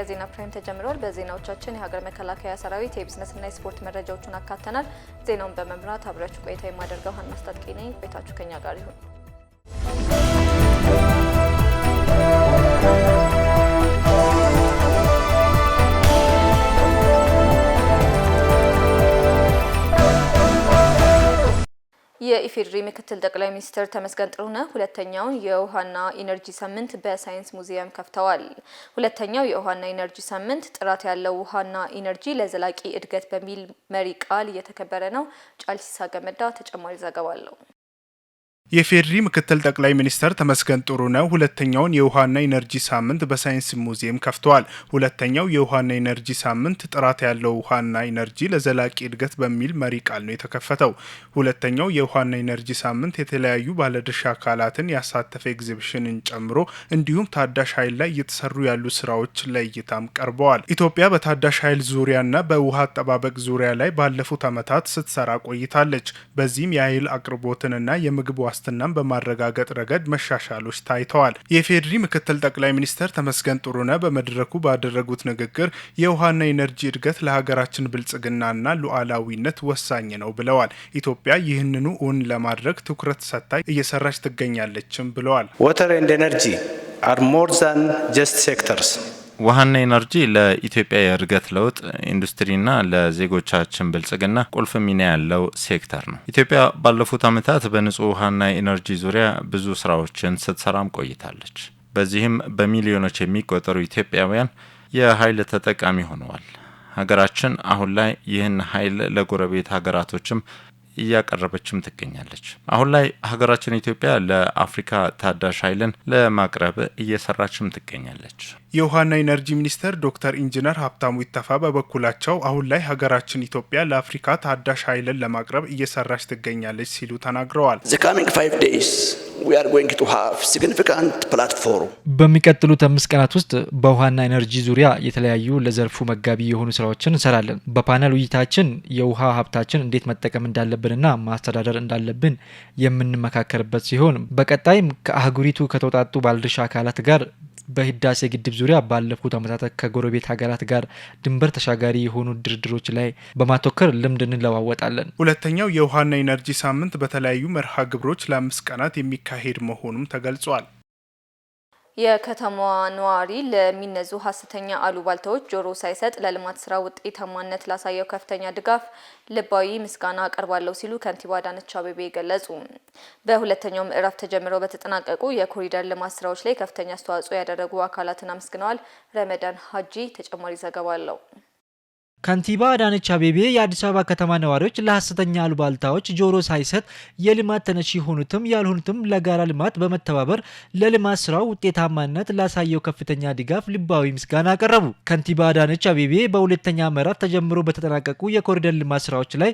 ዜና ፕራይም ተጀምሯል። በዜናዎቻችን የሀገር መከላከያ ሰራዊት የቢዝነስና የስፖርት መረጃዎችን አካተናል። ዜናውን በመምራት አብራችሁ ቆይታ የማደርገው ሀና አስታጥቄ ነኝ። ቆይታችሁ ከኛ ጋር ይሁን። የኢፌዴሪ ምክትል ጠቅላይ ሚኒስትር ተመስገን ጥሩነህ ሁለተኛውን የውሃና ኢነርጂ ሳምንት በሳይንስ ሙዚየም ከፍተዋል። ሁለተኛው የውሃና ኢነርጂ ሳምንት ጥራት ያለው ውሃና ኢነርጂ ለዘላቂ እድገት በሚል መሪ ቃል እየተከበረ ነው። ጫልሲሳ ገመዳ ተጨማሪ ዘገባ አለው። የኢፌዴሪ ምክትል ጠቅላይ ሚኒስትር ተመስገን ጥሩነህ ሁለተኛውን የውሃና ኢነርጂ ሳምንት በሳይንስ ሙዚየም ከፍተዋል። ሁለተኛው የውሃና ኢነርጂ ሳምንት ጥራት ያለው ውሃና ኢነርጂ ለዘላቂ እድገት በሚል መሪ ቃል ነው የተከፈተው። ሁለተኛው የውሃና ኢነርጂ ሳምንት የተለያዩ ባለድርሻ አካላትን ያሳተፈ ኤግዚቢሽንን ጨምሮ እንዲሁም ታዳሽ ኃይል ላይ እየተሰሩ ያሉ ስራዎች ለእይታም ቀርበዋል። ኢትዮጵያ በታዳሽ ኃይል ዙሪያና በውሃ አጠባበቅ ዙሪያ ላይ ባለፉት ዓመታት ስትሰራ ቆይታለች። በዚህም የኃይል አቅርቦትንና የምግብ ዋስትናን በማረጋገጥ ረገድ መሻሻሎች ታይተዋል። የኢፌዴሪ ምክትል ጠቅላይ ሚኒስትር ተመስገን ጥሩነህ በመድረኩ ባደረጉት ንግግር የውሃና ኢነርጂ እድገት ለሀገራችን ብልጽግናና ሉዓላዊነት ወሳኝ ነው ብለዋል። ኢትዮጵያ ይህንኑ እውን ለማድረግ ትኩረት ሰጥታ እየሰራች ትገኛለችም ብለዋል። ዋተር ኤንድ ኤነርጂ አር ሞር ዛን ጀስት ሴክተርስ ውሃና ኢነርጂ ለኢትዮጵያ የእድገት ለውጥ ኢንዱስትሪና ለዜጎቻችን ብልጽግና ቁልፍ ሚና ያለው ሴክተር ነው። ኢትዮጵያ ባለፉት ዓመታት በንጹህ ውሃና ኢነርጂ ዙሪያ ብዙ ስራዎችን ስትሰራም ቆይታለች። በዚህም በሚሊዮኖች የሚቆጠሩ ኢትዮጵያውያን የኃይል ተጠቃሚ ሆነዋል። ሀገራችን አሁን ላይ ይህን ኃይል ለጎረቤት ሀገራቶችም እያቀረበችም ትገኛለች። አሁን ላይ ሀገራችን ኢትዮጵያ ለአፍሪካ ታዳሽ ኃይልን ለማቅረብ እየሰራችም ትገኛለች። የውሃና ኢነርጂ ሚኒስትር ዶክተር ኢንጂነር ሀብታሙ ኢተፋ በበኩላቸው አሁን ላይ ሀገራችን ኢትዮጵያ ለአፍሪካ ታዳሽ ኃይልን ለማቅረብ እየሰራች ትገኛለች ሲሉ ተናግረዋል። በሚቀጥሉት 5 ቀናት ውስጥ በውሃና ኢነርጂ ዙሪያ የተለያዩ ለዘርፉ መጋቢ የሆኑ ስራዎችን እንሰራለን። በፓነል ውይይታችን የውሃ ሀብታችን እንዴት መጠቀም እንዳለብንና ማስተዳደር እንዳለብን የምንመካከርበት ሲሆን በቀጣይም ከአህጉሪቱ ከተውጣጡ ባለድርሻ አካላት ጋር በህዳሴ ግድብ ዙሪያ ባለፉት ዓመታት ከጎረቤት ሀገራት ጋር ድንበር ተሻጋሪ የሆኑ ድርድሮች ላይ በማተኮር ልምድ እንለዋወጣለን። ሁለተኛው የውሃና ኢነርጂ ሳምንት በተለያዩ መርሃ ግብሮች ለ5 ቀናት የሚካሄድ መሆኑም ተገልጿል። የከተማዋ ነዋሪ ለሚነዙ ሀሰተኛ አሉባልታዎች ጆሮ ሳይሰጥ ለልማት ስራ ውጤታማነት ላሳየው ከፍተኛ ድጋፍ ልባዊ ምስጋና አቀርባለሁ ሲሉ ከንቲባ አዳነች አቤቤ ገለጹ። በሁለተኛው ምዕራፍ ተጀምረው በተጠናቀቁ የኮሪደር ልማት ስራዎች ላይ ከፍተኛ አስተዋጽኦ ያደረጉ አካላትን አመስግነዋል። ረመዳን ሀጂ ተጨማሪ ዘገባ አለው። ከንቲባ አዳነች አቤቤ የአዲስ አበባ ከተማ ነዋሪዎች ለሐሰተኛ አሉባልታዎች ጆሮ ሳይሰጥ የልማት ተነሺ ሆኑትም ያልሆኑትም ለጋራ ልማት በመተባበር ለልማት ስራው ውጤታማነት ላሳየው ከፍተኛ ድጋፍ ልባዊ ምስጋና አቀረቡ። ከንቲባ አዳነች አቤቤ በሁለተኛ ምዕራፍ ተጀምሮ በተጠናቀቁ የኮሪደር ልማት ስራዎች ላይ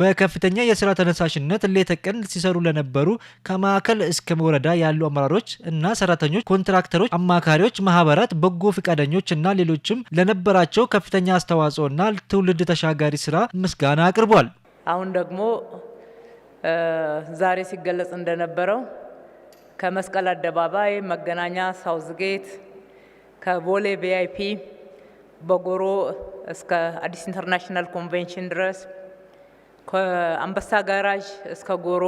በከፍተኛ የስራ ተነሳሽነት ሌት ተቀን ሲሰሩ ለነበሩ ከማዕከል እስከ ወረዳ ያሉ አመራሮች እና ሰራተኞች፣ ኮንትራክተሮች፣ አማካሪዎች፣ ማህበራት፣ በጎ ፈቃደኞች እና ሌሎችም ለነበራቸው ከፍተኛ አስተዋጽኦና ትውልድ ተሻጋሪ ስራ ምስጋና አቅርቧል። አሁን ደግሞ ዛሬ ሲገለጽ እንደነበረው ከመስቀል አደባባይ፣ መገናኛ፣ ሳውዝ ጌት፣ ከቦሌ ቪአይፒ፣ በጎሮ እስከ አዲስ ኢንተርናሽናል ኮንቬንሽን ድረስ፣ ከአንበሳ ጋራዥ እስከ ጎሮ፣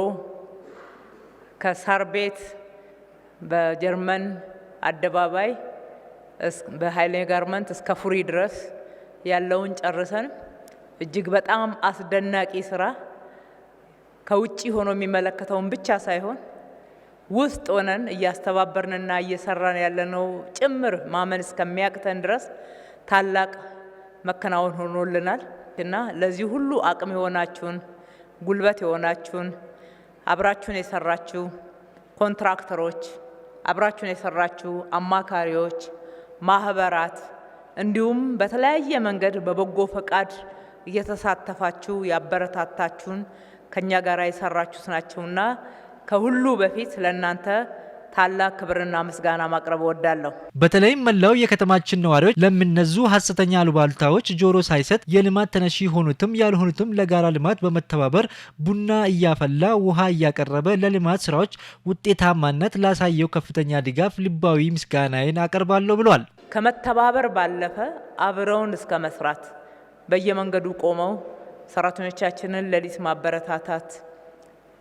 ከሳር ቤት በጀርመን አደባባይ በኃይሌ ጋርመንት እስከ ፉሪ ድረስ ያለውን ጨርሰን እጅግ በጣም አስደናቂ ስራ ከውጪ ሆኖ የሚመለከተውን ብቻ ሳይሆን ውስጥ ሆነን እያስተባበርንና እየሰራን ያለነው ጭምር ማመን እስከሚያቅተን ድረስ ታላቅ መከናወን ሆኖልናል እና ለዚህ ሁሉ አቅም የሆናችሁን፣ ጉልበት የሆናችሁን፣ አብራችሁን የሰራችሁ ኮንትራክተሮች፣ አብራችሁን የሰራችሁ አማካሪዎች፣ ማህበራት እንዲሁም በተለያየ መንገድ በበጎ ፈቃድ እየተሳተፋችሁ ያበረታታችሁን ከኛ ጋር የሰራችሁት ናቸውና ከሁሉ በፊት ለእናንተ ታላቅ ክብርና ምስጋና ማቅረብ እወዳለሁ። በተለይም መላው የከተማችን ነዋሪዎች ለሚነዙ ሐሰተኛ አሉባልታዎች ጆሮ ሳይሰጥ የልማት ተነሺ ሆኑትም ያልሆኑትም ለጋራ ልማት በመተባበር ቡና እያፈላ ውሃ እያቀረበ ለልማት ስራዎች ውጤታማነት ላሳየው ከፍተኛ ድጋፍ ልባዊ ምስጋናዬን አቀርባለሁ ብሏል። ከመተባበር ባለፈ አብረውን እስከ መስራት በየመንገዱ ቆመው ሰራተኞቻችንን ሌሊት ማበረታታት፣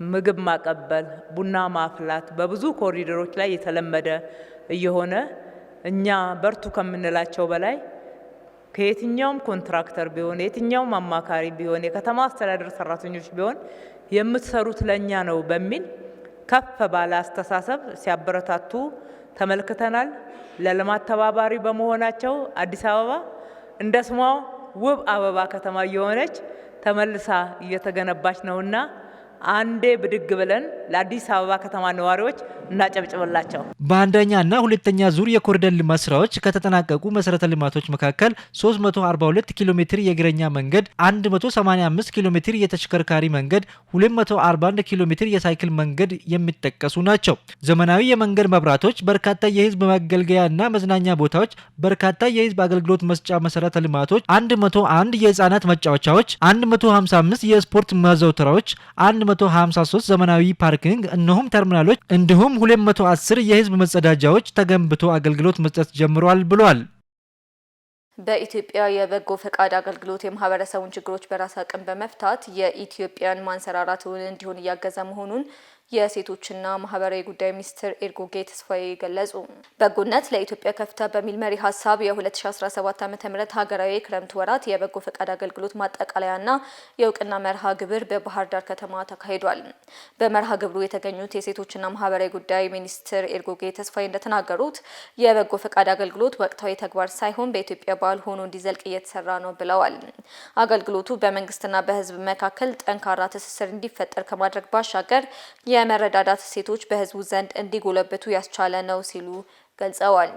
ምግብ ማቀበል፣ ቡና ማፍላት በብዙ ኮሪደሮች ላይ የተለመደ እየሆነ እኛ በርቱ ከምንላቸው በላይ ከየትኛውም ኮንትራክተር ቢሆን የትኛውም አማካሪ ቢሆን የከተማ አስተዳደር ሰራተኞች ቢሆን የምትሰሩት ለኛ ነው በሚል ከፍ ባለ አስተሳሰብ ሲያበረታቱ ተመልክተናል። ለልማት ተባባሪ በመሆናቸው አዲስ አበባ እንደ ስሟ ውብ አበባ ከተማ እየሆነች ተመልሳ እየተገነባች ነውና አንዴ ብድግ ብለን ለአዲስ አበባ ከተማ ነዋሪዎች እናጨብጭብላቸው። በአንደኛና ሁለተኛ ዙር የኮሪደር ልማት ስራዎች ከተጠናቀቁ መሰረተ ልማቶች መካከል 342 ኪሎ ሜትር የእግረኛ መንገድ፣ 185 ኪሎ ሜትር የተሽከርካሪ መንገድ፣ 241 ኪሎ ሜትር የሳይክል መንገድ የሚጠቀሱ ናቸው። ዘመናዊ የመንገድ መብራቶች፣ በርካታ የህዝብ መገልገያና መዝናኛ ቦታዎች፣ በርካታ የህዝብ አገልግሎት መስጫ መሰረተ ልማቶች፣ 101 የህፃናት መጫወቻዎች፣ 155 የስፖርት ማዘውተሪያዎች፣ 153 ዘመናዊ ፓርኪንግ እንዲሁም ተርሚናሎች እንዲሁም 210 የህዝብ መጸዳጃዎች ተገንብቶ አገልግሎት መስጠት ጀምሯል ብሏል። በኢትዮጵያ የበጎ ፈቃድ አገልግሎት የማህበረሰቡን ችግሮች በራስ አቅም በመፍታት የኢትዮጵያን ማንሰራራት እንዲሆን እያገዘ መሆኑን የሴቶችና ማህበራዊ ጉዳይ ሚኒስትር ኤርጎጌ ተስፋዬ ገለጹ። በጎነት ለኢትዮጵያ ከፍታ በሚል መሪ ሀሳብ የ2017 ዓ.ም ሀገራዊ ክረምት ወራት የበጎ ፈቃድ አገልግሎት ማጠቃለያና የእውቅና መርሃ ግብር በባህር ዳር ከተማ ተካሂዷል። በመርሃ ግብሩ የተገኙት የሴቶችና ማህበራዊ ጉዳይ ሚኒስትር ኤርጎጌ ተስፋዬ እንደተናገሩት የበጎ ፈቃድ አገልግሎት ወቅታዊ ተግባር ሳይሆን በኢትዮጵያ ባህል ሆኖ እንዲዘልቅ እየተሰራ ነው ብለዋል። አገልግሎቱ በመንግስትና በህዝብ መካከል ጠንካራ ትስስር እንዲፈጠር ከማድረግ ባሻገር የመረዳዳት እሴቶች በህዝቡ ዘንድ እንዲጎለብቱ ያስቻለ ነው ሲሉ ገልጸዋል።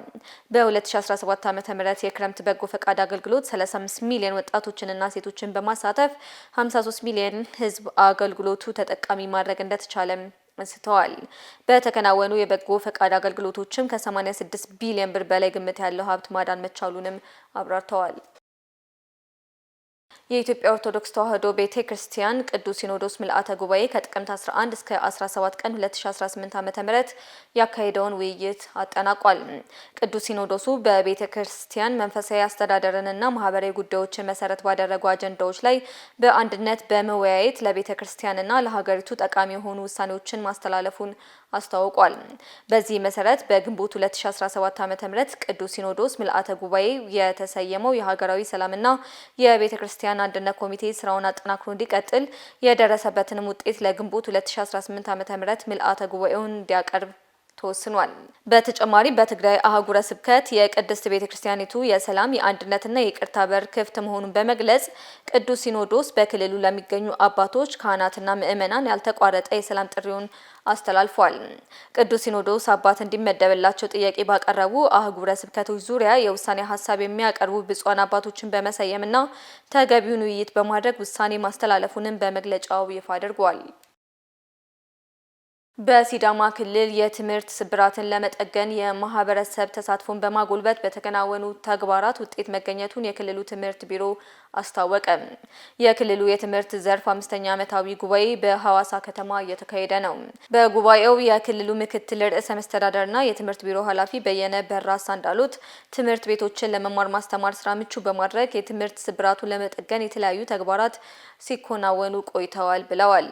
በ2017 ዓ.ም የክረምት በጎ ፈቃድ አገልግሎት 35 ሚሊዮን ወጣቶችንና ሴቶችን በማሳተፍ 53 ሚሊዮን ህዝብ አገልግሎቱ ተጠቃሚ ማድረግ እንደተቻለም አንስተዋል። በተከናወኑ የበጎ ፈቃድ አገልግሎቶችም ከ86 ቢሊዮን ብር በላይ ግምት ያለው ሀብት ማዳን መቻሉንም አብራርተዋል። የኢትዮጵያ ኦርቶዶክስ ተዋሕዶ ቤተክርስቲያን ቅዱስ ሲኖዶስ ምልአተ ጉባኤ ከጥቅምት 11 እስከ 17 ቀን 2018 ዓ.ም ያካሄደውን ውይይት አጠናቋል። ቅዱስ ሲኖዶሱ በቤተክርስቲያን መንፈሳዊ አስተዳደርንና ማህበራዊ ጉዳዮችን መሰረት ባደረጉ አጀንዳዎች ላይ በአንድነት በመወያየት ለቤተክርስቲያንና ለሀገሪቱ ጠቃሚ የሆኑ ውሳኔዎችን ማስተላለፉን አስታውቋል። በዚህ መሰረት በግንቦት 2017 ዓ.ም ቅዱስ ሲኖዶስ ምልአተ ጉባኤ የተሰየመው የሀገራዊ ሰላምና የቤተክርስቲያን አንድነት ኮሚቴ ስራውን አጠናክሮ እንዲቀጥል የደረሰበትንም ውጤት ለግንቦት 2018 ዓ.ም ምልአተ ጉባኤውን እንዲያቀርብ ተወስኗል። በተጨማሪም በትግራይ አህጉረ ስብከት የቅድስት ቤተክርስቲያኒቱ የሰላም የአንድነትና የይቅርታ በር ክፍት መሆኑን በመግለጽ ቅዱስ ሲኖዶስ በክልሉ ለሚገኙ አባቶች፣ ካህናትና ምዕመናን ያልተቋረጠ የሰላም ጥሪውን አስተላልፏል። ቅዱስ ሲኖዶስ አባት እንዲመደብላቸው ጥያቄ ባቀረቡ አህጉረ ስብከቶች ዙሪያ የውሳኔ ሀሳብ የሚያቀርቡ ብፁዓን አባቶችን በመሰየምና ተገቢውን ውይይት በማድረግ ውሳኔ ማስተላለፉንም በመግለጫው ይፋ አድርጓል። በሲዳማ ክልል የትምህርት ስብራትን ለመጠገን የማህበረሰብ ተሳትፎን በማጎልበት በተከናወኑ ተግባራት ውጤት መገኘቱን የክልሉ ትምህርት ቢሮ አስታወቀ። የክልሉ የትምህርት ዘርፍ 5ኛ ዓመታዊ ጉባኤ በሐዋሳ ከተማ እየተካሄደ ነው። በጉባኤው የክልሉ ምክትል ርዕሰ መስተዳድርና የትምህርት ቢሮ ኃላፊ በየነ በራሳ እንዳሉት ትምህርት ቤቶችን ለመማር ማስተማር ስራ ምቹ በማድረግ የትምህርት ስብራቱን ለመጠገን የተለያዩ ተግባራት ሲኮናወኑ ቆይተዋል ብለዋል።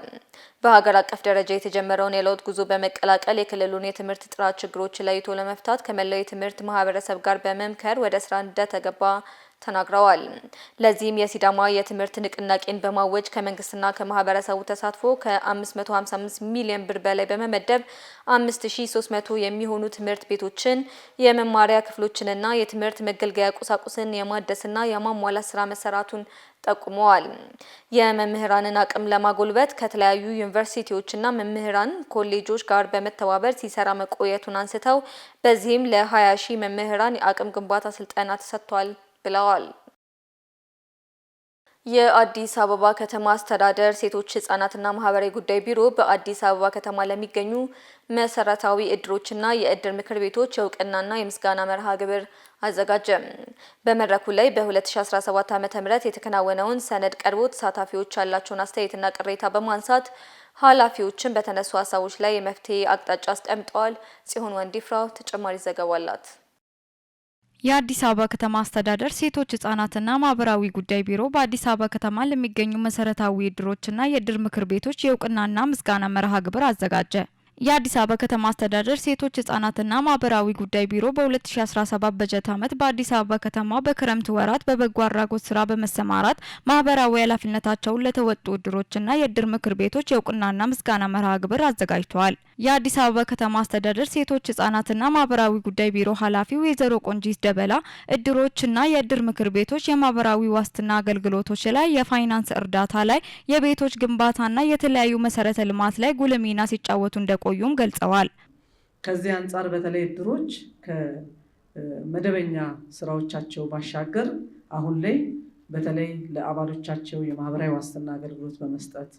በሀገር አቀፍ ደረጃ የተጀመረውን የለውጥ ጉዞ በመቀላቀል የክልሉን የትምህርት ጥራት ችግሮች ለይቶ ለመፍታት ከመላው የትምህርት ማህበረሰብ ጋር በመምከር ወደ ስራ እንደተገባ ተናግረዋል። ለዚህም የሲዳማ የትምህርት ንቅናቄን በማወጅ ከመንግስትና ከማህበረሰቡ ተሳትፎ ከ555 ሚሊዮን ብር በላይ በመመደብ 5300 የሚሆኑ ትምህርት ቤቶችን የመማሪያ ክፍሎችንና የትምህርት መገልገያ ቁሳቁስን የማደስና የማሟላት ስራ መሰራቱን ጠቁመዋል። የመምህራንን አቅም ለማጎልበት ከተለያዩ ዩኒቨርሲቲዎችና መምህራን ኮሌጆች ጋር በመተባበር ሲሰራ መቆየቱን አንስተው በዚህም ለ20 ሺህ መምህራን የአቅም ግንባታ ስልጠና ተሰጥቷል ብለዋል። የአዲስ አበባ ከተማ አስተዳደር ሴቶች ህጻናትና ማህበራዊ ጉዳይ ቢሮ በአዲስ አበባ ከተማ ለሚገኙ መሰረታዊ እድሮችና የእድር ምክር ቤቶች የእውቅናና የምስጋና መርሃ ግብር አዘጋጀ። በመድረኩ ላይ በ2017 ዓ.ም የተከናወነውን ሰነድ ቀርቦ ተሳታፊዎች ያላቸውን አስተያየትና ቅሬታ በማንሳት ኃላፊዎችን በተነሱ ሀሳቦች ላይ የመፍትሄ አቅጣጫ አስቀምጠዋል። ጽዮን ወንዲፍራው ተጨማሪ ዘገባ አላት። የአዲስ አበባ ከተማ አስተዳደር ሴቶች ህጻናትና ማህበራዊ ጉዳይ ቢሮ በአዲስ አበባ ከተማ ለሚገኙ መሰረታዊ እድሮችና የእድር ምክር ቤቶች የእውቅናና ምስጋና መርሃ ግብር አዘጋጀ። የአዲስ አበባ ከተማ አስተዳደር ሴቶች ህጻናትና ማህበራዊ ጉዳይ ቢሮ በ2017 በጀት ዓመት በአዲስ አበባ ከተማ በክረምት ወራት በበጎ አድራጎት ስራ በመሰማራት ማህበራዊ ኃላፊነታቸውን ለተወጡ እድሮችና የእድር ምክር ቤቶች የእውቅናና ምስጋና መርሃ ግብር አዘጋጅተዋል። የአዲስ አበባ ከተማ አስተዳደር ሴቶች ህጻናትና ማህበራዊ ጉዳይ ቢሮ ኃላፊ ወይዘሮ ቆንጂት ደበላ እድሮችና የእድር ምክር ቤቶች የማህበራዊ ዋስትና አገልግሎቶች ላይ፣ የፋይናንስ እርዳታ ላይ፣ የቤቶች ግንባታና የተለያዩ መሰረተ ልማት ላይ ጉልህ ሚና ሲጫወቱ እንደቆዩም ገልጸዋል። ከዚህ አንጻር በተለይ እድሮች ከመደበኛ ስራዎቻቸው ባሻገር አሁን ላይ በተለይ ለአባሎቻቸው የማህበራዊ ዋስትና አገልግሎት በመስጠት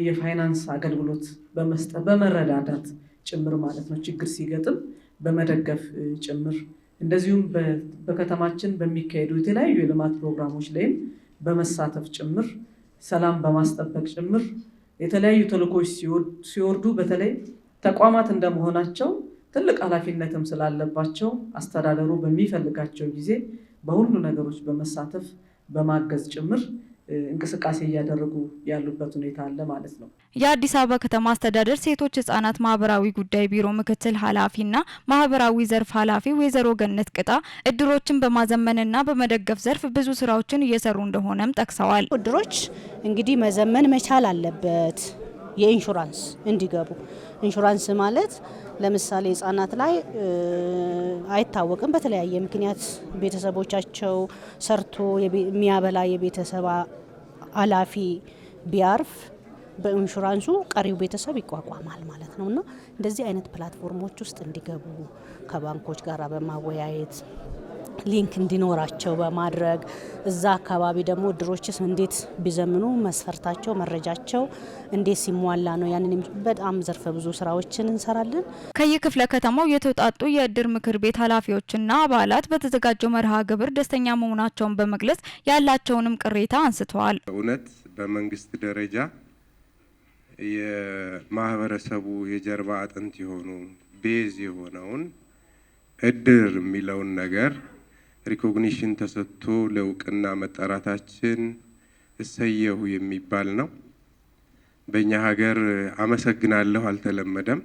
የፋይናንስ አገልግሎት በመስጠት በመረዳዳት ጭምር ማለት ነው፣ ችግር ሲገጥም በመደገፍ ጭምር እንደዚሁም በከተማችን በሚካሄዱ የተለያዩ የልማት ፕሮግራሞች ላይም በመሳተፍ ጭምር ሰላም በማስጠበቅ ጭምር የተለያዩ ተልእኮች ሲወርዱ በተለይ ተቋማት እንደመሆናቸው ትልቅ ኃላፊነትም ስላለባቸው አስተዳደሩ በሚፈልጋቸው ጊዜ በሁሉ ነገሮች በመሳተፍ በማገዝ ጭምር እንቅስቃሴ እያደረጉ ያሉበት ሁኔታ አለ ማለት ነው። የአዲስ አበባ ከተማ አስተዳደር ሴቶች ህጻናት ማህበራዊ ጉዳይ ቢሮ ምክትል ኃላፊና ማህበራዊ ዘርፍ ኃላፊ ወይዘሮ ገነት ቅጣ እድሮችን በማዘመንና በመደገፍ ዘርፍ ብዙ ስራዎችን እየሰሩ እንደሆነም ጠቅሰዋል። እድሮች እንግዲህ መዘመን መቻል አለበት። የኢንሹራንስ እንዲገቡ ኢንሹራንስ ማለት ለምሳሌ ህጻናት ላይ አይታወቅም፣ በተለያየ ምክንያት ቤተሰቦቻቸው ሰርቶ የሚያበላ የቤተሰብ ኃላፊ ቢያርፍ በኢንሹራንሱ ቀሪው ቤተሰብ ይቋቋማል ማለት ነውና እንደዚህ አይነት ፕላትፎርሞች ውስጥ እንዲገቡ ከባንኮች ጋር በማወያየት ሊንክ እንዲኖራቸው በማድረግ እዛ አካባቢ ደግሞ እድሮችስ እንዴት ቢዘምኑ መስፈርታቸው መረጃቸው እንዴት ሲሟላ ነው ያንን በጣም ዘርፈ ብዙ ስራዎችን እንሰራለን። ከየክፍለ ከተማው የተውጣጡ የእድር ምክር ቤት ኃላፊዎችና አባላት በተዘጋጀው መርሃ ግብር ደስተኛ መሆናቸውን በመግለጽ ያላቸውንም ቅሬታ አንስተዋል። እውነት በመንግስት ደረጃ የማህበረሰቡ የጀርባ አጥንት የሆኑ ቤዝ የሆነውን እድር የሚለውን ነገር ሪኮግኒሽን ተሰጥቶ ለእውቅና መጠራታችን እሰየሁ የሚባል ነው። በእኛ ሀገር አመሰግናለሁ አልተለመደም።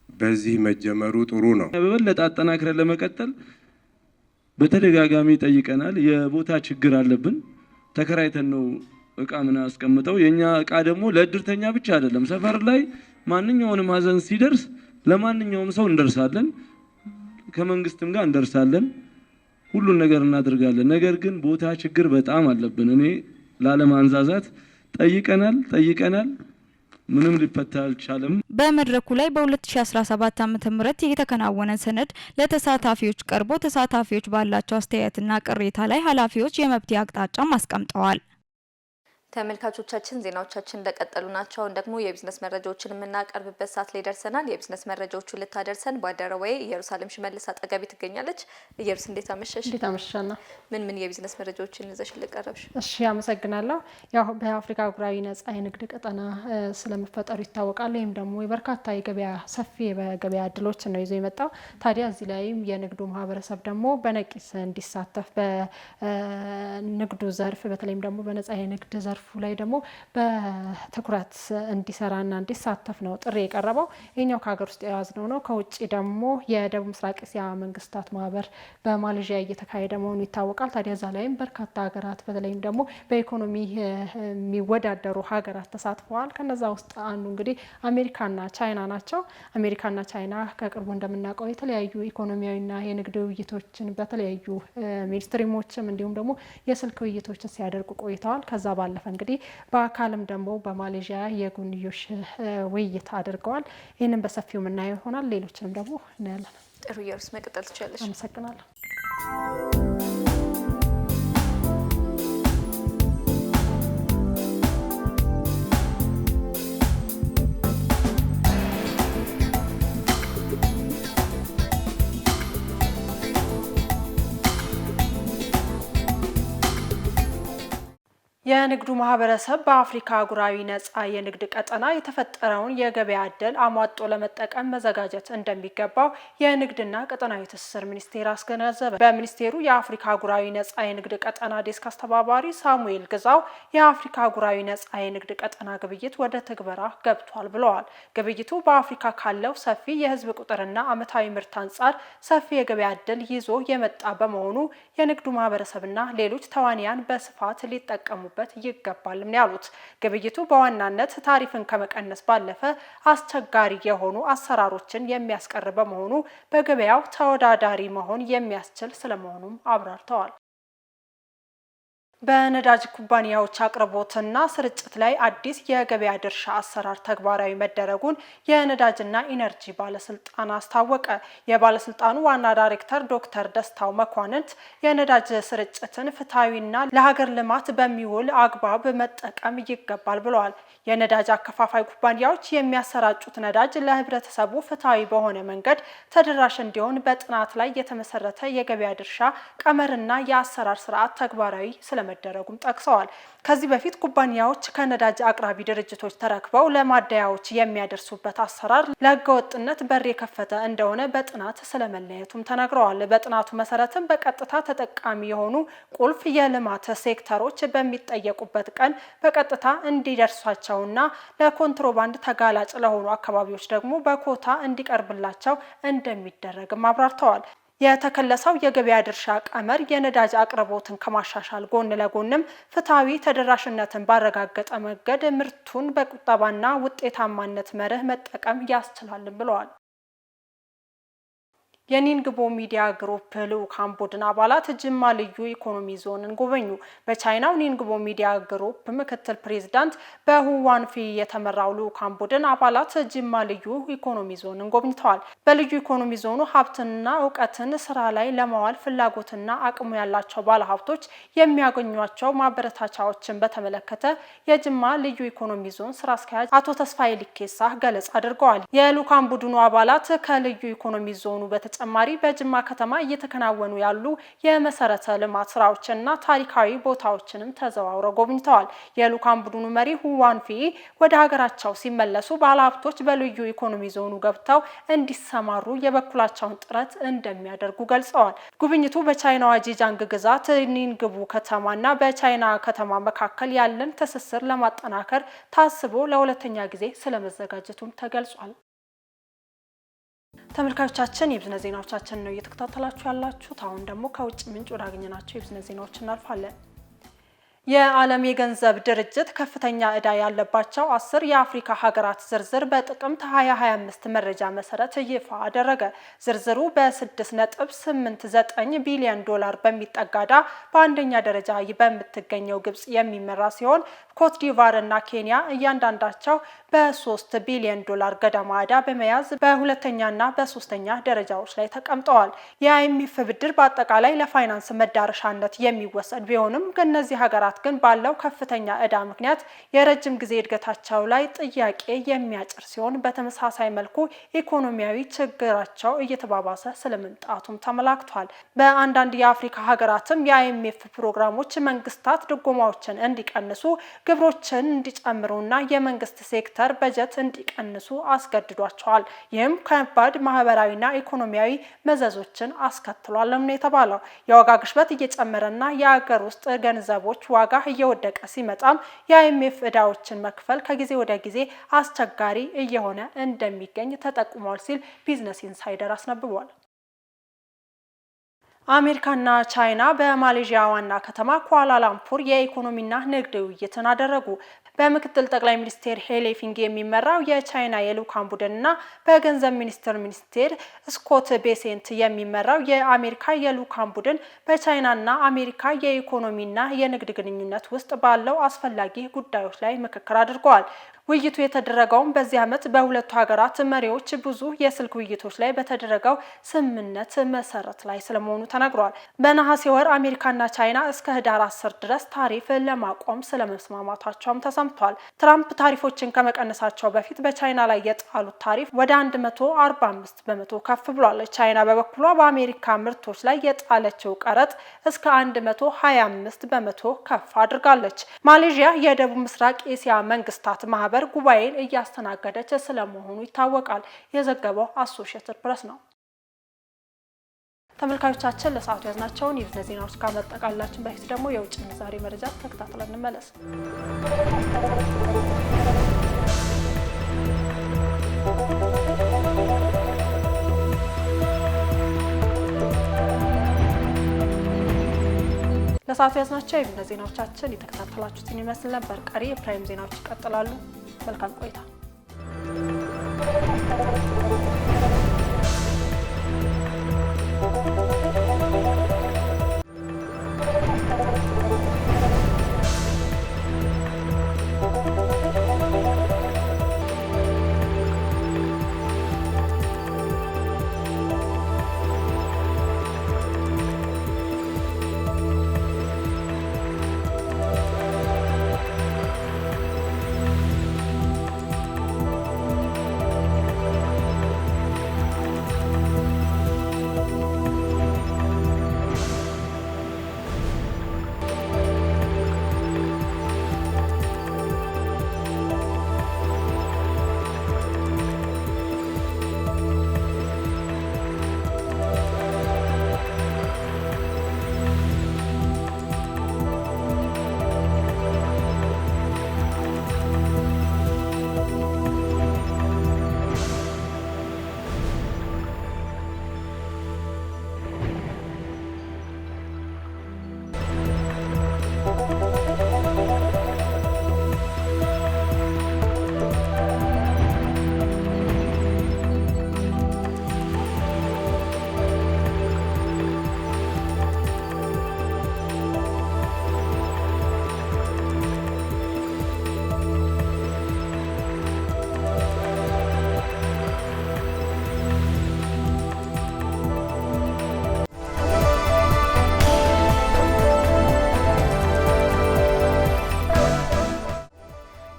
በዚህ መጀመሩ ጥሩ ነው። በበለጠ አጠናክረን ለመቀጠል በተደጋጋሚ ጠይቀናል። የቦታ ችግር አለብን። ተከራይተን ነው እቃ ምን አስቀምጠው። የኛ እቃ ደግሞ ለእድርተኛ ብቻ አይደለም። ሰፈር ላይ ማንኛውንም ሀዘን ሲደርስ ለማንኛውም ሰው እንደርሳለን፣ ከመንግስትም ጋር እንደርሳለን፣ ሁሉን ነገር እናደርጋለን። ነገር ግን ቦታ ችግር በጣም አለብን። እኔ ላለማንዛዛት ጠይቀናል ምንም ሊፈታ አልቻለም። በመድረኩ ላይ በ2017 ዓ.ም የተከናወነ ሰነድ ለተሳታፊዎች ቀርቦ ተሳታፊዎች ባላቸው አስተያየትና ቅሬታ ላይ ኃላፊዎች የመብት አቅጣጫም አስቀምጠዋል። ተመልካቾቻችን ዜናዎቻችን እንደቀጠሉ ናቸው። አሁን ደግሞ የቢዝነስ መረጃዎችን የምናቀርብበት ሰዓት ላይ ደርሰናል። የቢዝነስ መረጃዎቹን ልታደርሰን ባልደረባዬ ኢየሩሳሌም ሽመልስ አጠገቤ ትገኛለች። ኢየሩስ እንዴት አመሸሽ? እንዴት አመሸና? ምን የቢዝነስ መረጃዎችን ይዘሽ ልቀረብሽ? እሺ አመሰግናለሁ። ያው በአፍሪካ አህጉራዊ ነጻ የንግድ ቀጠና ስለመፈጠሩ ይታወቃል። ይህም ደግሞ የበርካታ ሰፊ የገበያ እድሎች ነው ይዞ የመጣው። ታዲያ እዚህ ላይም የንግዱ ማህበረሰብ ደግሞ በነቂስ እንዲሳተፍ በንግዱ ዘርፍ በተለይም ደግሞ በነጻ የንግድ ዘርፍ ላይ ደግሞ በትኩረት እንዲሰራና እንዲሳተፍ ነው ጥሪ የቀረበው። ይህኛው ከሀገር ውስጥ የያዝነው ነው። ከውጭ ደግሞ የደቡብ ምስራቅ እስያ መንግስታት ማህበር በማሌዥያ እየተካሄደ መሆኑ ይታወቃል። ታዲያ እዛ ላይም በርካታ ሀገራት በተለይም ደግሞ በኢኮኖሚ የሚወዳደሩ ሀገራት ተሳትፈዋል። ከነዛ ውስጥ አንዱ እንግዲህ አሜሪካና ቻይና ናቸው። አሜሪካና ቻይና ከቅርቡ እንደምናውቀው የተለያዩ ኢኮኖሚያዊና የንግድ ውይይቶችን በተለያዩ ሚኒስትሪሞችም እንዲሁም ደግሞ የስልክ ውይይቶችን ሲያደርጉ ቆይተዋል። ከዛ ባለፈ እንግዲህ በአካልም ደግሞ በማሌዥያ የጎንዮሽ ውይይት አድርገዋል። ይህንን በሰፊው የምናየው ይሆናል። ሌሎችንም ደግሞ እናያለን። ጥሩ ኢየሩስ መቀጠል ትችላለሽ። አመሰግናለሁ። የንግዱ ማህበረሰብ በአፍሪካ አህጉራዊ ነጻ የንግድ ቀጠና የተፈጠረውን የገበያ ዕድል አሟጦ ለመጠቀም መዘጋጀት እንደሚገባው የንግድና ቀጠናዊ ትስስር ሚኒስቴር አስገነዘበ። በሚኒስቴሩ የአፍሪካ አህጉራዊ ነጻ የንግድ ቀጠና ዴስክ አስተባባሪ ሳሙኤል ግዛው የአፍሪካ አህጉራዊ ነጻ የንግድ ቀጠና ግብይት ወደ ትግበራ ገብቷል ብለዋል። ግብይቱ በአፍሪካ ካለው ሰፊ የህዝብ ቁጥርና ዓመታዊ ምርት አንጻር ሰፊ የገበያ ዕድል ይዞ የመጣ በመሆኑ የንግዱ ማህበረሰብና ሌሎች ተዋንያን በስፋት ሊጠቀሙ ይገባል ያሉት ግብይቱ በዋናነት ታሪፍን ከመቀነስ ባለፈ አስቸጋሪ የሆኑ አሰራሮችን የሚያስቀር በመሆኑ በገበያው ተወዳዳሪ መሆን የሚያስችል ስለመሆኑም አብራርተዋል። በነዳጅ ኩባንያዎች አቅርቦትና ስርጭት ላይ አዲስ የገበያ ድርሻ አሰራር ተግባራዊ መደረጉን የነዳጅና ኢነርጂ ባለስልጣን አስታወቀ። የባለስልጣኑ ዋና ዳይሬክተር ዶክተር ደስታው መኳንንት የነዳጅ ስርጭትን ፍትሐዊና ለሀገር ልማት በሚውል አግባብ መጠቀም ይገባል ብለዋል። የነዳጅ አከፋፋይ ኩባንያዎች የሚያሰራጩት ነዳጅ ለህብረተሰቡ ፍትሐዊ በሆነ መንገድ ተደራሽ እንዲሆን በጥናት ላይ የተመሰረተ የገበያ ድርሻ ቀመርና የአሰራር ስርዓት ተግባራዊ ስለመደረጉም ጠቅሰዋል። ከዚህ በፊት ኩባንያዎች ከነዳጅ አቅራቢ ድርጅቶች ተረክበው ለማደያዎች የሚያደርሱበት አሰራር ለህገወጥነት በር የከፈተ እንደሆነ በጥናት ስለመለየቱም ተነግረዋል። በጥናቱ መሰረትም በቀጥታ ተጠቃሚ የሆኑ ቁልፍ የልማት ሴክተሮች በሚጠየቁበት ቀን በቀጥታ እንዲደርሷቸውና ለኮንትሮባንድ ተጋላጭ ለሆኑ አካባቢዎች ደግሞ በኮታ እንዲቀርብላቸው እንደሚደረግም አብራርተዋል። የተከለሰው የገበያ ድርሻ ቀመር የነዳጅ አቅርቦትን ከማሻሻል ጎን ለጎንም ፍትሐዊ ተደራሽነትን ባረጋገጠ መንገድ ምርቱን በቁጠባና ውጤታማነት መርህ መጠቀም ያስችላል ብለዋል። የኒንግቦ ሚዲያ ግሩፕ ልዑካን ቡድን አባላት ጅማ ልዩ ኢኮኖሚ ዞንን ጎበኙ። በቻይናው ኒንግቦ ሚዲያ ግሩፕ ምክትል ፕሬዝዳንት በሁዋንፊ የተመራው ልዑካን ቡድን አባላት ጅማ ልዩ ኢኮኖሚ ዞንን ጎብኝተዋል። በልዩ ኢኮኖሚ ዞኑ ሀብትና እውቀትን ስራ ላይ ለማዋል ፍላጎትና አቅሙ ያላቸው ባለሀብቶች የሚያገኟቸው ማበረታቻዎችን በተመለከተ የጅማ ልዩ ኢኮኖሚ ዞን ስራ አስኪያጅ አቶ ተስፋዬ ሊኬሳ ገለጻ አድርገዋል። የልዑካን ቡድኑ አባላት ከልዩ ኢኮኖሚ ዞኑ ተጨማሪ በጅማ ከተማ እየተከናወኑ ያሉ የመሰረተ ልማት ስራዎችና ታሪካዊ ቦታዎችንም ተዘዋውረው ጎብኝተዋል። የልዑካን ቡድኑ መሪ ሁዋንፊ ወደ ሀገራቸው ሲመለሱ ባለሀብቶች በልዩ ኢኮኖሚ ዞኑ ገብተው እንዲሰማሩ የበኩላቸውን ጥረት እንደሚያደርጉ ገልጸዋል። ጉብኝቱ በቻይናዋ ጂጃንግ ግዛት ኒንግቡ ከተማና በቻይና ከተማ መካከል ያለን ትስስር ለማጠናከር ታስቦ ለሁለተኛ ጊዜ ስለመዘጋጀቱም ተገልጿል። ተመልካቾቻችን የቢዝነስ ዜናዎቻችን ነው እየተከታተላችሁ ያላችሁት። አሁን ደግሞ ከውጭ ምንጭ ወዳገኘናቸው የቢዝነስ ዜናዎች እናልፋለን። የዓለም የገንዘብ ድርጅት ከፍተኛ ዕዳ ያለባቸው 10 የአፍሪካ ሀገራት ዝርዝር በጥቅምት 2025 መረጃ መሰረት ይፋ አደረገ። ዝርዝሩ በ6.89 ቢሊዮን ዶላር በሚጠጋ ዕዳ በአንደኛ ደረጃ በምትገኘው ግብጽ የሚመራ ሲሆን ኮት ዲቫር እና ኬንያ እያንዳንዳቸው በ3 ቢሊዮን ዶላር ገደማ ዕዳ በመያዝ በሁለተኛና በሶስተኛ ደረጃዎች ላይ ተቀምጠዋል። የአይኤምኤፍ ብድር በአጠቃላይ ለፋይናንስ መዳረሻነት የሚወሰድ ቢሆንም ከነዚህ ሀገራት ግን ባለው ከፍተኛ ዕዳ ምክንያት የረጅም ጊዜ እድገታቸው ላይ ጥያቄ የሚያጭር ሲሆን በተመሳሳይ መልኩ ኢኮኖሚያዊ ችግራቸው እየተባባሰ ስለመምጣቱም ተመላክቷል። በአንዳንድ የአፍሪካ ሀገራትም የአይኤምኤፍ ፕሮግራሞች መንግስታት ድጎማዎችን እንዲቀንሱ፣ ግብሮችን እንዲጨምሩና የመንግስት ሴክተር በጀት እንዲቀንሱ አስገድዷቸዋል። ይህም ከባድ ማህበራዊና ኢኮኖሚያዊ መዘዞችን አስከትሏል ነው የተባለው። የዋጋ ግሽበት እየጨመረና የሀገር ውስጥ ገንዘቦች ዋጋ እየወደቀ ሲመጣም የአይኤምኤፍ ዕዳዎችን መክፈል ከጊዜ ወደ ጊዜ አስቸጋሪ እየሆነ እንደሚገኝ ተጠቁሟል ሲል ቢዝነስ ኢንሳይደር አስነብቧል። አሜሪካና ቻይና በማሌዥያ ዋና ከተማ ኳላላምፑር የኢኮኖሚና ንግድ ውይይትን አደረጉ። በምክትል ጠቅላይ ሚኒስቴር ሄሌ ፊንግ የሚመራው የቻይና የልዑካን ቡድንና በገንዘብ ሚኒስቴር ስኮት ቤሴንት የሚመራው የአሜሪካ የልዑካን ቡድን በቻይናና አሜሪካ የኢኮኖሚና የንግድ ግንኙነት ውስጥ ባለው አስፈላጊ ጉዳዮች ላይ ምክክር አድርገዋል። ውይይቱ የተደረገው በዚህ ዓመት በሁለቱ ሀገራት መሪዎች ብዙ የስልክ ውይይቶች ላይ በተደረገው ስምምነት መሰረት ላይ ስለመሆኑ ተናግሯል። በነሐሴ ወር አሜሪካና ቻይና እስከ ህዳር 10 ድረስ ታሪፍ ለማቆም ስለመስማማታቸውም ተሰምቷል። ትራምፕ ታሪፎችን ከመቀነሳቸው በፊት በቻይና ላይ የጣሉት ታሪፍ ወደ 145 በመቶ ከፍ ብሏል። ቻይና በበኩሏ በአሜሪካ ምርቶች ላይ የጣለችው ቀረጥ እስከ 125 በመቶ ከፍ አድርጋለች። ማሌዥያ የደቡብ ምስራቅ ኤሲያ መንግስታት ማህበር ጉባኤን እያስተናገደች ስለመሆኑ ይታወቃል። የዘገበው አሶሺየትድ ፕሬስ ነው። ተመልካቾቻችን ለሰዓቱ ያዝናቸውን የቢዝነስ ዜናዎች ከማጠቃለላችን በፊት ደግሞ የውጭ ምንዛሬ መረጃ ተከታትለን እንመለስ። ለሰዓቱ ያዝናቸው የቢዝነስ ዜናዎቻችን የተከታተላችሁትን ይመስል ነበር። ቀሪ የፕራይም ዜናዎች ይቀጥላሉ። መልካም ቆይታ።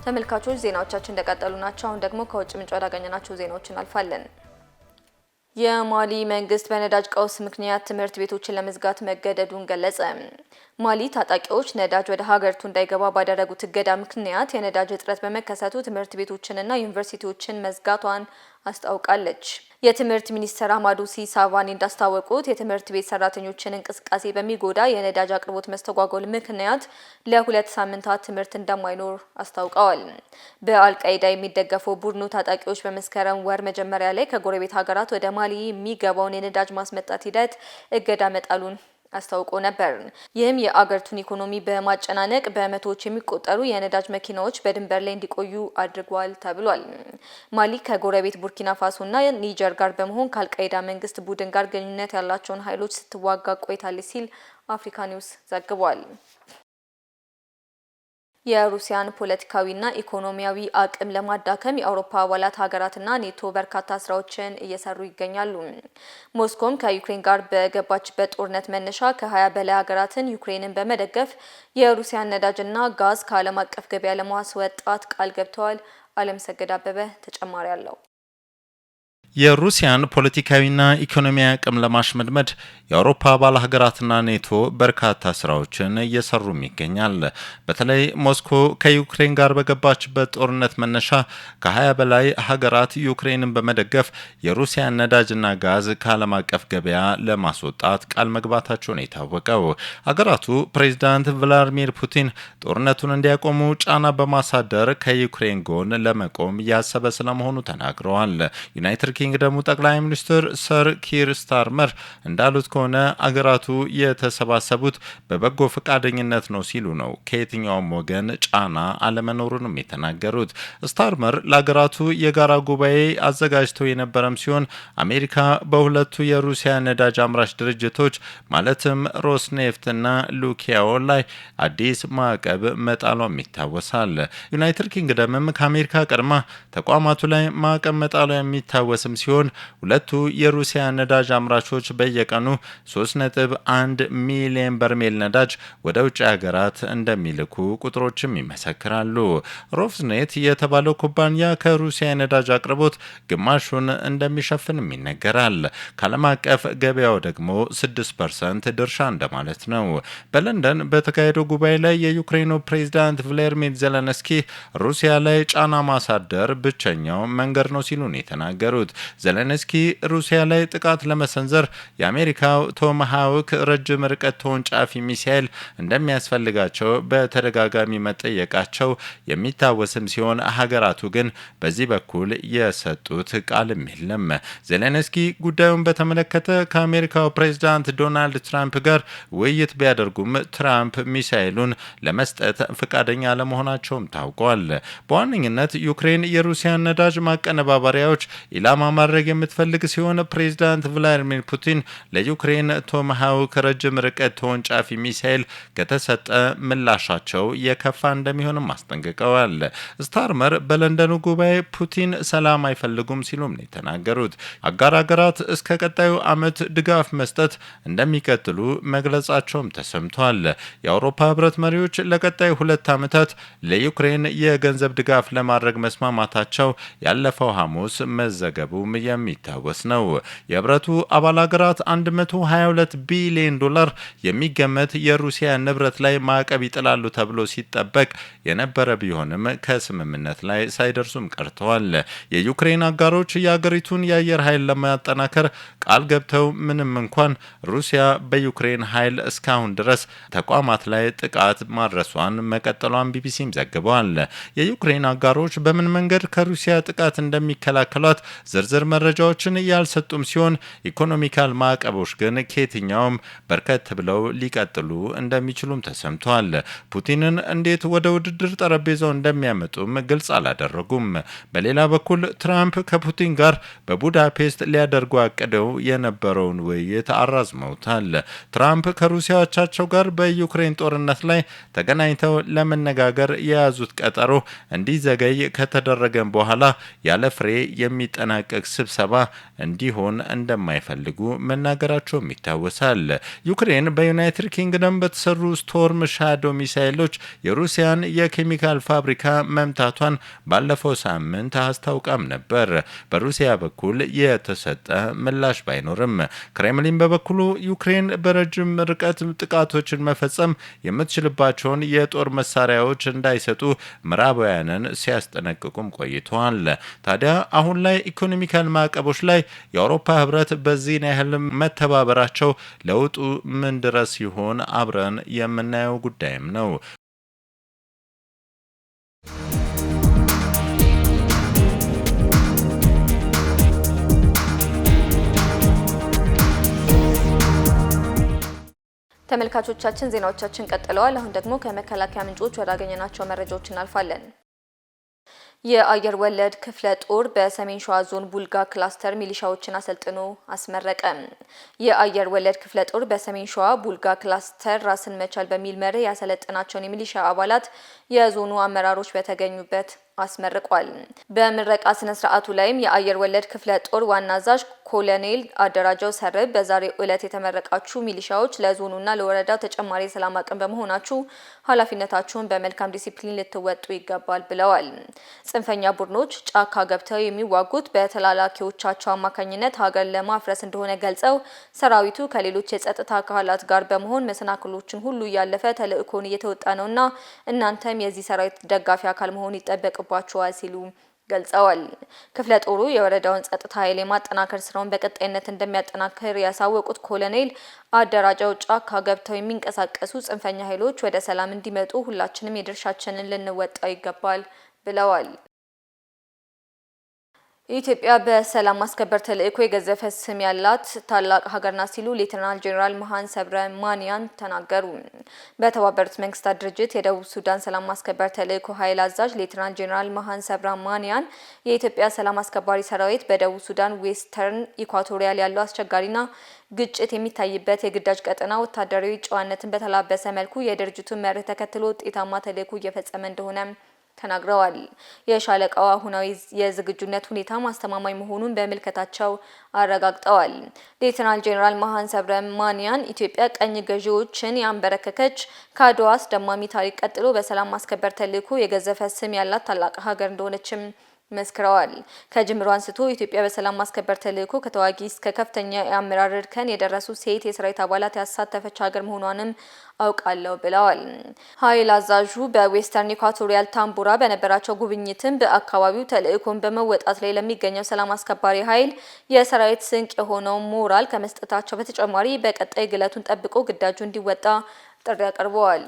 ተመልካቾች ዜናዎቻችን እንደቀጠሉ ናቸው። አሁን ደግሞ ከውጭ ምንጭ ወዳገኘናቸው ዜናዎች እናልፋለን። የማሊ መንግስት በነዳጅ ቀውስ ምክንያት ትምህርት ቤቶችን ለመዝጋት መገደዱን ገለጸ። ማሊ ታጣቂዎች ነዳጅ ወደ ሀገሪቱ እንዳይገባ ባደረጉት እገዳ ምክንያት የነዳጅ እጥረት በመከሰቱ ትምህርት ቤቶችንና ዩኒቨርሲቲዎችን መዝጋቷን አስታውቃለች። የትምህርት ሚኒስትር አህመዱ ሲሳቫኒ እንዳስታወቁት የትምህርት ቤት ሰራተኞችን እንቅስቃሴ በሚጎዳ የነዳጅ አቅርቦት መስተጓጎል ምክንያት ለ2 ሳምንታት ትምህርት እንደማይኖር አስታውቀዋል። በአልቃይዳ የሚደገፈው ቡድኑ ታጣቂዎች በመስከረም ወር መጀመሪያ ላይ ከጎረቤት ሀገራት ወደ ማሊ የሚገባውን የነዳጅ ማስመጣት ሂደት እገዳ መጣሉን አስታውቆ ነበር። ይህም የአገሪቱን ኢኮኖሚ በማጨናነቅ በመቶዎች የሚቆጠሩ የነዳጅ መኪናዎች በድንበር ላይ እንዲቆዩ አድርጓል ተብሏል። ማሊ ከጎረቤት ቡርኪና ፋሶና ኒጀር ጋር በመሆን ከአልቃይዳ መንግስት ቡድን ጋር ግንኙነት ያላቸውን ኃይሎች ስትዋጋ ቆይታለች ሲል አፍሪካ ኒውስ ዘግቧል። የሩሲያን ፖለቲካዊና ኢኮኖሚያዊ አቅም ለማዳከም የአውሮፓ አባላት ሀገራትና ኔቶ በርካታ ስራዎችን እየሰሩ ይገኛሉ። ሞስኮም ከዩክሬን ጋር በገባችበት ጦርነት መነሻ ከ20 በላይ ሀገራትን ዩክሬንን በመደገፍ የሩሲያን ነዳጅና ጋዝ ከዓለም አቀፍ ገበያ ለማስወጣት ቃል ገብተዋል። አለምሰገድ አበበ ተጨማሪ አለው። የሩሲያን ፖለቲካዊና ኢኮኖሚያዊ አቅም ለማሽመድመድ የአውሮፓ አባል ሀገራትና ኔቶ በርካታ ስራዎችን እየሰሩም ይገኛል። በተለይ ሞስኮ ከዩክሬን ጋር በገባችበት ጦርነት መነሻ ከ20 በላይ ሀገራት ዩክሬንን በመደገፍ የሩሲያን ነዳጅና ጋዝ ከዓለም አቀፍ ገበያ ለማስወጣት ቃል መግባታቸውን የታወቀው ሀገራቱ ፕሬዚዳንት ቭላዲሚር ፑቲን ጦርነቱን እንዲያቆሙ ጫና በማሳደር ከዩክሬን ጎን ለመቆም ያሰበ ስለመሆኑ ተናግረዋል። ዩናይትድ ኪንግደሙ ጠቅላይ ሚኒስትር ሰር ኪር ስታርመር እንዳሉት ከሆነ አገራቱ የተሰባሰቡት በበጎ ፈቃደኝነት ነው ሲሉ ነው ከየትኛውም ወገን ጫና አለመኖሩንም የተናገሩት። ስታርመር ለአገራቱ የጋራ ጉባኤ አዘጋጅተው የነበረም ሲሆን አሜሪካ በሁለቱ የሩሲያ ነዳጅ አምራች ድርጅቶች ማለትም ሮስኔፍትና ሉኪያዎ ላይ አዲስ ማዕቀብ መጣሏም ይታወሳል። ዩናይትድ ኪንግደምም ከአሜሪካ ቀድማ ተቋማቱ ላይ ማዕቀብ መጣሏ የሚታወስም ሲሆን ሁለቱ የሩሲያ ነዳጅ አምራቾች በየቀኑ 3.1 ሚሊዮን በርሜል ነዳጅ ወደ ውጭ ሀገራት እንደሚልኩ ቁጥሮችም ይመሰክራሉ። ሮስኔት የተባለው ኩባንያ ከሩሲያ የነዳጅ አቅርቦት ግማሹን እንደሚሸፍንም ይነገራል። ከዓለም አቀፍ ገበያው ደግሞ 6% ድርሻ እንደማለት ነው። በለንደን በተካሄደው ጉባኤ ላይ የዩክሬኑ ፕሬዝዳንት ቮሎዲሚር ዜሌንስኪ ሩሲያ ላይ ጫና ማሳደር ብቸኛው መንገድ ነው ሲሉ ነው የተናገሩት። ዜሌንስኪ ሩሲያ ላይ ጥቃት ለመሰንዘር የአሜሪካው ቶማሃውክ ረጅም ርቀት ተወንጫፊ ሚሳኤል እንደሚያስፈልጋቸው በተደጋጋሚ መጠየቃቸው የሚታወስም ሲሆን ሀገራቱ ግን በዚህ በኩል የሰጡት ቃልም የለም። ዜሌንስኪ ጉዳዩን በተመለከተ ከአሜሪካው ፕሬዝዳንት ዶናልድ ትራምፕ ጋር ውይይት ቢያደርጉም ትራምፕ ሚሳኤሉን ለመስጠት ፈቃደኛ አለመሆናቸውም ታውቋል። በዋነኝነት ዩክሬን የሩሲያን ነዳጅ ማቀነባበሪያዎች ኢላማ ማድረግ የምትፈልግ ሲሆን ፕሬዝዳንት ቭላዲሚር ፑቲን ለዩክሬን ቶማሃውክ ረጅም ርቀት ተወንጫፊ ሚሳኤል ከተሰጠ ምላሻቸው የከፋ እንደሚሆንም አስጠንቅቀዋል። ስታርመር በለንደኑ ጉባኤ ፑቲን ሰላም አይፈልጉም ሲሉም ነው የተናገሩት። አጋር ሀገራት እስከ ቀጣዩ ዓመት ድጋፍ መስጠት እንደሚቀጥሉ መግለጻቸውም ተሰምቷል። የአውሮፓ ህብረት መሪዎች ለቀጣይ 2 ዓመታት ለዩክሬን የገንዘብ ድጋፍ ለማድረግ መስማማታቸው ያለፈው ሐሙስ መዘገቡም የሚታወስ ነው። የህብረቱ አባል ሀገራት 122 ቢሊዮን ዶላር የሚገመት የሩሲያ ንብረት ላይ ማዕቀብ ይጥላሉ ተብሎ ሲጠበቅ የነበረ ቢሆንም ከስምምነት ላይ ሳይደርሱም ቀርተዋል። የዩክሬን አጋሮች የአገሪቱን የአየር ኃይል ለማጠናከር ቃል ገብተው ምንም እንኳን ሩሲያ በዩክሬን ኃይል እስካሁን ድረስ ተቋማት ላይ ጥቃት ማድረሷን መቀጠሏን ቢቢሲም ዘግቧል። የዩክሬን አጋሮች በምን መንገድ ከሩሲያ ጥቃት እንደሚከላከሏት ዝርዝር መረጃዎችን ያልሰጡም ሲሆን ኢኮኖሚካል ማዕቀቦች ግን ከየትኛውም በርከት ብለው ሊቀጥሉ እንደሚችሉም ተሰምቷል። ፑቲንን እንዴት ወደ ውድድር ጠረጴዛው እንደሚያመጡም ግልጽ አላደረጉም። በሌላ በኩል ትራምፕ ከፑቲን ጋር በቡዳፔስት ሊያደርጉ አቅደው የነበረውን ውይይት አራዝመውታል። ትራምፕ ከሩሲያ አቻቸው ጋር በዩክሬን ጦርነት ላይ ተገናኝተው ለመነጋገር የያዙት ቀጠሮ እንዲዘገይ ከተደረገም በኋላ ያለ ፍሬ የሚጠናቀቅ ስብሰባ እንዲሆን እንደማይፈልጉ መናገራቸውም ይታወሳል። ዩክሬን በዩናይትድ ኪንግደም በተሰሩ ስቶርም ሻዶ ሚሳይሎች የሩሲያን የኬሚካል ፋብሪካ መምታቷን ባለፈው ሳምንት አስታውቃም ነበር። በሩሲያ በኩል የተሰጠ ምላሽ ባይኖርም ክሬምሊን በበኩሉ ዩክሬን በረጅም ርቀት ጥቃቶችን መፈጸም የምትችልባቸውን የጦር መሳሪያዎች እንዳይሰጡ ምዕራባውያንን ሲያስጠነቅቁም ቆይተዋል። ታዲያ አሁን ላይ ኢኮኖሚካል ማዕቀቦች ላይ የአውሮፓ ህብረት በዚህን ያህል መተባበራቸው ለውጡ ምን ድረስ ይሆን አብረን የምናየው ጉዳይም ነው። ተመልካቾቻችን ዜናዎቻችን ቀጥለዋል። አሁን ደግሞ ከመከላከያ ምንጮች ወዳገኘናቸው መረጃዎች እናልፋለን። የአየር ወለድ ክፍለ ጦር በሰሜን ሸዋ ዞን ቡልጋ ክላስተር ሚሊሻዎችን አሰልጥኖ አስመረቀ። የአየር ወለድ ክፍለ ጦር በሰሜን ሸዋ ቡልጋ ክላስተር ራስን መቻል በሚል መርህ ያሰለጠናቸውን የሚሊሻ አባላት የዞኑ አመራሮች በተገኙበት አስመርቋል። በምረቃ ስነ ስርዓቱ ላይም የአየር ወለድ ክፍለ ጦር ዋና አዛዥ ኮሎኔል አደራጀው ሰርብ በዛሬው ዕለት የተመረቃችሁ ሚሊሻዎች ለዞኑና ለወረዳው ተጨማሪ የሰላም አቅም በመሆናችሁ ኃላፊነታችሁን በመልካም ዲሲፕሊን ልትወጡ ይገባል ብለዋል። ጽንፈኛ ቡድኖች ጫካ ገብተው የሚዋጉት በተላላኪዎቻቸው አማካኝነት ሀገር ለማፍረስ እንደሆነ ገልጸው ሰራዊቱ ከሌሎች የጸጥታ አካላት ጋር በመሆን መሰናክሎችን ሁሉ እያለፈ ተልዕኮን እየተወጣ ነውና እናንተም የዚህ ሰራዊት ደጋፊ አካል መሆን ይጠበቅባችኋል ሲሉ ገልጸዋል። ክፍለ ጦሩ የወረዳውን ጸጥታ ኃይል የማጠናከር ስራውን በቀጣይነት እንደሚያጠናክር ያሳወቁት ኮሎኔል አደራጀው ጫካ ገብተው የሚንቀሳቀሱ ጽንፈኛ ኃይሎች ወደ ሰላም እንዲመጡ ሁላችንም የድርሻችንን ልንወጣ ይገባል ብለዋል። ኢትዮጵያ በሰላም ማስከበር ተልዕኮ የገዘፈ ስም ያላት ታላቅ ሀገር ናት ሲሉ ሌተናል ጄኔራል መሃን ሰብረ ማንያን ተናገሩ። በተባበሩት መንግስታት ድርጅት የደቡብ ሱዳን ሰላም ማስከበር ተልዕኮ ኃይል አዛዥ ሌተናል ጄኔራል መሃን ሰብረ ማንያን የኢትዮጵያ ሰላም አስከባሪ ሰራዊት በደቡብ ሱዳን ዌስተርን ኢኳቶሪያል ያለው አስቸጋሪና ግጭት የሚታይበት የግዳጅ ቀጠና ወታደራዊ ጨዋነትን በተላበሰ መልኩ የድርጅቱን መርህ ተከትሎ ውጤታማ ተልዕኮ እየፈጸመ እንደሆነ ተናግረዋል። የሻለቃው አሁናዊ የዝግጁነት ሁኔታ ማስተማማኝ መሆኑን በመልከታቸው አረጋግጠዋል። ሌተናል ጄኔራል መሃን ሰብረ ማንያን ኢትዮጵያ ቀኝ ገዢዎችን ያንበረከከች ከአድዋ አስደማሚ ታሪክ ቀጥሎ በሰላም ማስከበር ተልዕኮ የገዘፈ ስም ያላት ታላቅ ሀገር እንደሆነችም መስክረዋል። ከጅምሩ አንስቶ ኢትዮጵያ በሰላም ማስከበር ተልዕኮ ከተዋጊ እስከ ከፍተኛ የአመራር እርከን የደረሱ ሴት የሰራዊት አባላት ያሳተፈች ሀገር መሆኗንም አውቃለሁ ብለዋል። ኃይል አዛዡ በዌስተርን ኢኳቶሪያል ታምቡራ በነበራቸው ጉብኝትም በአካባቢው ተልዕኮን በመወጣት ላይ ለሚገኘው ሰላም አስከባሪ ኃይል የሰራዊት ስንቅ የሆነው ሞራል ከመስጠታቸው በተጨማሪ በቀጣይ ግለቱን ጠብቆ ግዳጁ እንዲወጣ ጥሪ አቅርበዋል።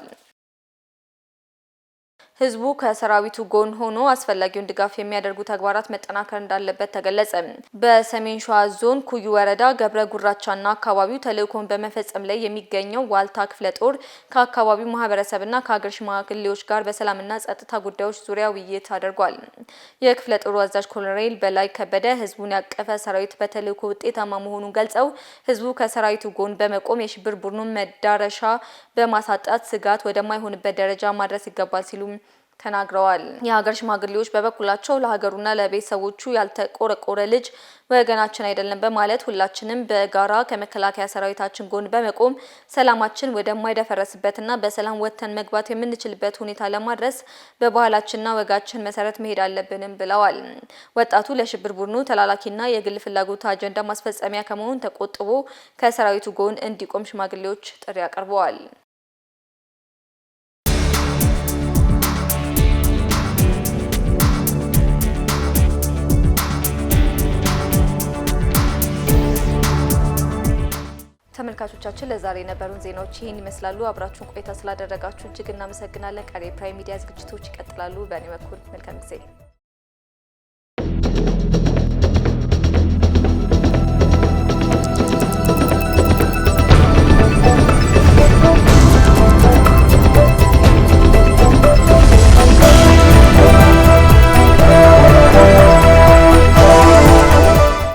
ህዝቡ ከሰራዊቱ ጎን ሆኖ አስፈላጊውን ድጋፍ የሚያደርጉ ተግባራት መጠናከር እንዳለበት ተገለጸ። በሰሜን ሸዋ ዞን ኩዩ ወረዳ ገብረ ጉራቻና አካባቢው ተልዕኮን በመፈጸም ላይ የሚገኘው ዋልታ ክፍለ ጦር ከአካባቢው ማህበረሰብና ከሀገር ሽማግሌዎች ጋር በሰላምና ጸጥታ ጉዳዮች ዙሪያ ውይይት አድርጓል። የክፍለ ጦሩ አዛዥ ኮሎኔል በላይ ከበደ ህዝቡን ያቀፈ ሰራዊት በተልዕኮ ውጤታማ መሆኑን ገልጸው ህዝቡ ከሰራዊቱ ጎን በመቆም የሽብር ቡድኑን መዳረሻ በማሳጣት ስጋት ወደማይሆንበት ደረጃ ማድረስ ይገባል ሲሉ ተናግረዋል። የሀገር ሽማግሌዎች በበኩላቸው ለሀገሩና ለቤተሰቦቹ ያልተቆረቆረ ልጅ ወገናችን አይደለም በማለት ሁላችንም በጋራ ከመከላከያ ሰራዊታችን ጎን በመቆም ሰላማችን ወደማይደፈረስበትና በሰላም ወጥተን መግባት የምንችልበት ሁኔታ ለማድረስ በባህላችንና ወጋችን መሰረት መሄድ አለብንም ብለዋል። ወጣቱ ለሽብር ቡድኑ ተላላኪና የግል ፍላጎት አጀንዳ ማስፈጸሚያ ከመሆን ተቆጥቦ ከሰራዊቱ ጎን እንዲቆም ሽማግሌዎች ጥሪ አቅርበዋል። ተመልካቾቻችን ለዛሬ የነበሩን ዜናዎች ይህን ይመስላሉ። አብራችሁን ቆይታ ስላደረጋችሁ እጅግ እናመሰግናለን። ቀሪ ፕራይም ሚዲያ ዝግጅቶች ይቀጥላሉ። በእኔ በኩል መልካም ጊዜ